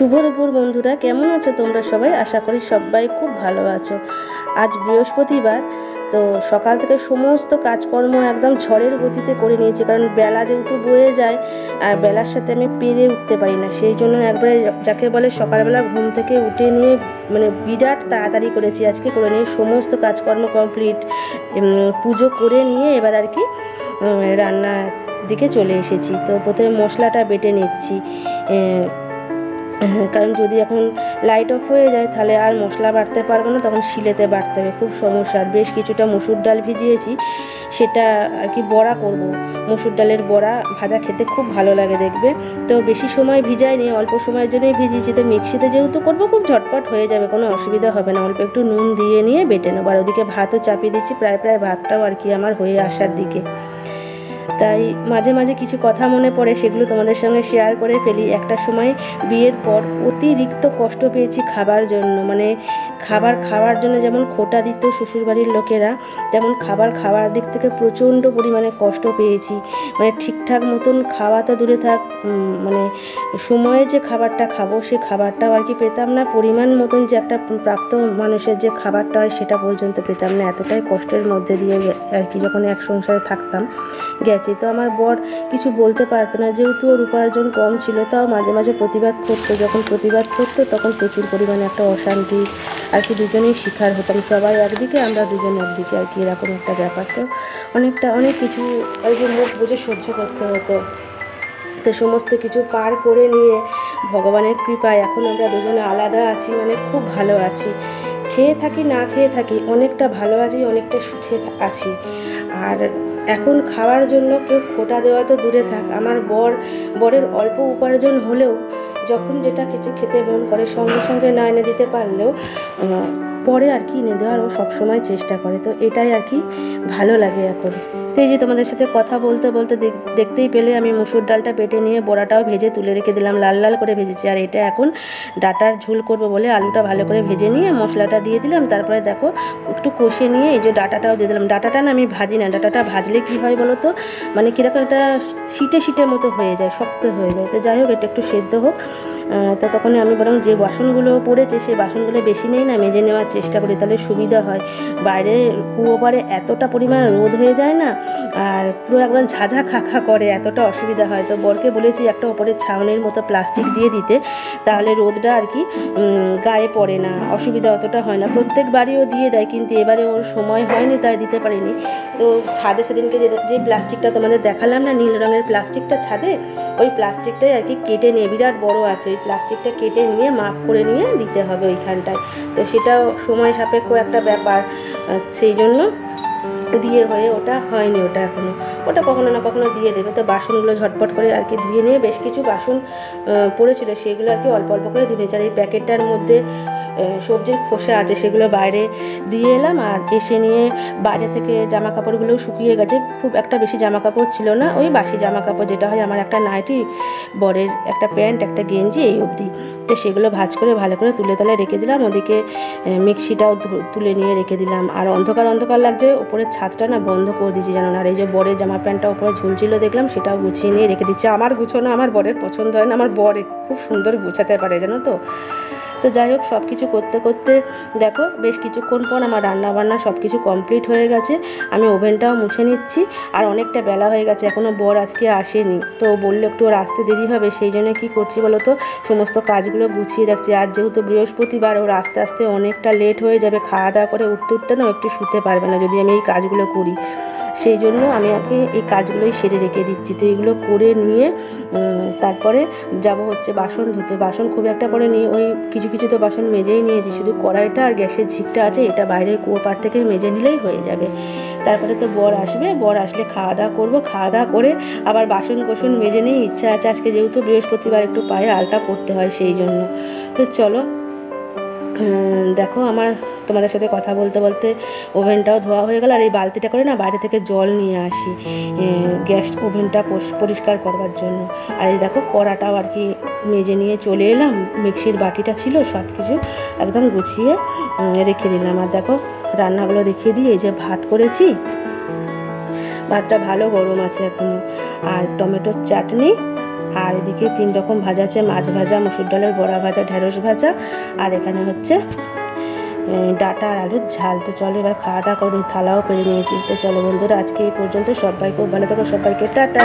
শুভ দুপুর বন্ধুরা, কেমন আছো তোমরা সবাই? আশা করি সবাই খুব ভালো আছো। আজ বৃহস্পতিবার, তো সকাল থেকে সমস্ত কাজকর্ম একদম ঝড়ের গতিতে করে নিয়েছি, কারণ বেলা যেহেতু বয়ে যায় আর বেলার সাথে আমি পেরে উঠতে পারি না। সেই জন্য একবারে যাকে বলে সকালবেলা ঘুম থেকে উঠে নিয়ে মানে বিরাট তাড়াতাড়ি করেছি, আজকে করে নিয়ে সমস্ত কাজকর্ম কমপ্লিট, পুজো করে নিয়ে এবার আর কি রান্নার দিকে চলে এসেছি। তো প্রথমে মশলাটা বেটে নিচ্ছি, কারণ যদি এখন লাইট অফ হয়ে যায় তাহলে আর মশলা বাটতে পারবো না, তখন শিলেতে বাটতে হবে, খুব সমস্যা। আর বেশ কিছুটা মুসুর ডাল ভিজিয়েছি, সেটা আর কি বড়া করব। মুসুর ডালের বড়া ভাজা খেতে খুব ভালো লাগে দেখবে। তো বেশি সময় ভিজাইনি, অল্প সময়ের জন্যই ভিজিয়েছি। তো মিক্সিতে যেহেতু করবো খুব ঝটপট হয়ে যাবে, কোনো অসুবিধা হবে না। অল্প একটু নুন দিয়ে নিয়ে বেটে নেবো। আর ওদিকে ভাতও চাপিয়ে দিচ্ছি, প্রায় ভাতটাও আর কি আমার হয়ে আসার দিকে। তাই মাঝে মাঝে কিছু কথা মনে পড়ে, সেগুলো তোমাদের সঙ্গে শেয়ার করে ফেলি। একটা সময় বিয়ের পর অতিরিক্ত কষ্ট পেয়েছি খাবার জন্য, মানে খাবার খাওয়ার জন্য যেমন খোটা দিত শ্বশুরবাড়ির লোকেরা, তেমন খাবার খাওয়ার দিক থেকে প্রচণ্ড পরিমাণে কষ্ট পেয়েছি। মানে ঠিকঠাক মতন খাওয়া তো দূরে থাক, মানে সময়ে যে খাবারটা খাবো সে খাবারটাও আর কি পেতাম না। পরিমাণ মতন যে একটা প্রাপ্ত মানুষের যে খাবারটা হয় সেটা পর্যন্ত পেতাম না। এতটাই কষ্টের মধ্যে দিয়ে আর কি যখন এক সংসারে থাকতাম গেছে। তো আমার বর কিছু বলতে পারতো না, যেহেতু ওর উপার্জন কম ছিল, তাও মাঝে মাঝে প্রতিবাদ করতো। যখন প্রতিবাদ করতো তখন প্রচুর পরিমাণে একটা অশান্তি আর কি দুজনেই শিকার হতাম। সবাই একদিকে, আমরা দুজন একদিকে আর কি, এরকম একটা ব্যাপার। তো অনেক কিছু আর কি মুখ বুঝে সহ্য করতে হতো। তো সমস্ত কিছু পার করে নিয়ে ভগবানের কৃপায় এখন আমরা দুজনে আলাদা আছি, মানে খুব ভালো আছি। খেয়ে থাকি না খেয়ে থাকি, অনেকটা ভালো আছি, অনেকটা সুখে আছি। আর এখন খাওয়ার জন্য কেউ খোটা দেওয়া তো দূরে থাক, আমার বরের অল্প উপার্জন হলেও যখন যেটা খেতে মন করে সঙ্গে সঙ্গে না এনে দিতে পারলেও পরে আর কি এনে দেওয়ার ও সবসময় চেষ্টা করে। তো এটাই আর কি ভালো লাগে এখন। তো এই যে তোমাদের সাথে কথা বলতে বলতে দেখতেই পেলে আমি মুসুর ডালটা বেটে নিয়ে বড়াটাও ভেজে তুলে রেখে দিলাম, লাল লাল করে ভেজেছি। আর এটা এখন ডাটার ঝোল করবো বলে আলুটা ভালো করে ভেজে নিয়ে মশলাটা দিয়ে দিলাম। তারপরে দেখো একটু কষে নিয়ে এই যে ডাটাটাও দিয়ে দিলাম। ডাটাটা না আমি ভাজি না, ডাটাটা ভাজলে কি হয় বলো তো, মানে কীরকম একটা শিটে মতো হয়ে যায়, শক্ত হয়ে যায়। তো যাই হোক, এটা একটু সেদ্ধ হোক। তো তখন আমি বরং যে বাসনগুলো পড়েছে সেই বাসনগুলো বেশি নেই না, মেজে নেওয়ার চেষ্টা করি, তাহলে সুবিধা হয়। বাইরে কুয়ো পারে এতটা পরিমাণ রোদ হয়ে যায় না, আর পুরো একদম ঝাঝা খাখা করে, এতটা অসুবিধা হয়। তো বরকে বলেছি একটা ওপরে ছাউনির মতো প্লাস্টিক দিয়ে দিতে, তাহলে রোদটা আর কি গায়ে পড়ে না, অসুবিধা অতটা হয় না। প্রত্যেক বাড়িও দিয়ে দেয়, কিন্তু এবারে ওর সময় হয়নি তাই দিতে পারিনি। তো ছাদে সেদিনকে যে প্লাস্টিকটা তোমাদের দেখালাম না, নীল রঙের প্লাস্টিকটা ছাদে, ওই প্লাস্টিকটাই আর কি কেটে নিয়ে, বিরাট বড় আছে, ওই প্লাস্টিকটা কেটে নিয়ে মাপ করে নিয়ে দিতে হবে ওইখানটায়। তো সেটাও সময় সাপেক্ষ একটা ব্যাপার, সেই জন্য দিয়ে হয়ে ওটা হয়নি, ওটা এখনও, ওটা কখনো না কখনো দিয়ে দেবে। তো বাসনগুলো ঝটপট করে আর কি ধুয়ে নিয়ে, বেশ কিছু বাসন পড়েছিল সেগুলো আর কি অল্প অল্প করে ধুয়ে নিয়েছি। আর এই প্যাকেটটার মধ্যে সবজির খোসা আছে, সেগুলো বাইরে দিয়ে এলাম। আর এসে নিয়ে বাইরে থেকে জামা কাপড়গুলোও শুকিয়ে গেছে, খুব একটা বেশি জামা কাপড় ছিল না, ওই বাসি জামা কাপড় যেটা হয়, আমার একটা নাইটি, বরের একটা প্যান্ট, একটা গেঞ্জি, এই অবধি। তো সেগুলো ভাঁজ করে ভালো করে তুলে তালে রেখে দিলাম। ওদিকে মিক্সিটাও তুলে নিয়ে রেখে দিলাম। আর অন্ধকার লাগছে, ওপরের ছাদটা না বন্ধ করে দিয়েছি জানো না। আর এই যে বরের জামা প্যান্টটা ওপরে ঝুলছিল দেখলাম, সেটাও গুছিয়ে নিয়ে রেখে দিচ্ছি। আমার গুছোনো আমার বরের পছন্দ হয় না, আমার বর খুব সুন্দর গুছাতে পারে জানো তো। তো যাই হোক, সব কিছু করতে করতে দেখো বেশ কিছুক্ষণ পর আমার রান্নাবান্না সব কিছু কমপ্লিট হয়ে গেছে। আমি ওভেনটাও মুছে নিচ্ছি। আর অনেকটা বেলা হয়ে গেছে, এখনও বর আজকে আসেনি, তো বললে একটু ওর আসতে দেরি হবে, সেই জন্য কী করছি বলো তো, সমস্ত কাজগুলো গুছিয়ে রাখছি। আর যেহেতু বৃহস্পতিবার, ওর আস্তে আস্তে অনেকটা লেট হয়ে যাবে, খাওয়া দাওয়া করে উঠতে না একটু শুতে পারবে না যদি আমি এই কাজগুলো করি, সেই জন্য আমি আগে এই কাজগুলোই সেরে রেখে দিচ্ছি। তো এগুলো করে নিয়ে তারপরে যাব হচ্ছে বাসন ধুতে। বাসন খুব একটা করে নিয়ে ওই কিছু তো বাসন মেজেই নিয়েছি, শুধু কড়াইটা আর গ্যাসের ঝিকটা আছে, এটা বাইরের কুয়ো পাড় থেকে মেজে নিলেই হয়ে যাবে। তারপরে তো বর আসবে, বর আসলে খাওয়া দাওয়া করবো, খাওয়া দাওয়া করে আবার বাসন কোসন মেজে নিয়ে ইচ্ছা আছে আজকে যেহেতু বৃহস্পতিবার একটু পায়ে আলতা করতে হয়, সেই জন্য। তো চলো, দেখো আমার তোমাদের সাথে কথা বলতে বলতে ওভেনটাও ধোয়া হয়ে গেল। আর এই বালতিটা করে না বাইরে থেকে জল নিয়ে আসি গ্যাস ওভেনটা পরিষ্কার করবার জন্য। আর এই দেখো কড়াটাও আর কি মেজে নিয়ে চলে এলাম, মিক্সির বাটিটা ছিল, সব কিছু একদম গুছিয়ে রেখে দিলাম। আর দেখো রান্নাগুলো দেখিয়ে দিই, এই যে ভাত করেছি, ভাতটা ভালো গরম আছে এখনও, আর টমেটোর চাটনি, আর এদিকে 3 রকম ভাজা আছে, মাছ ভাজা, মসুর ডালের বড়া ভাজা, ঢেঁড়স ভাজা, আর এখানে হচ্ছে ডাঁটা আর আলুর ঝাল। তো চলো এবার খাওয়া দাওয়া করে থালাও করে নিয়েছি। তো চলো বন্ধুরা, আজকে এই পর্যন্ত। সবাই খুব ভালো থাকো, সবাইকে টাটা।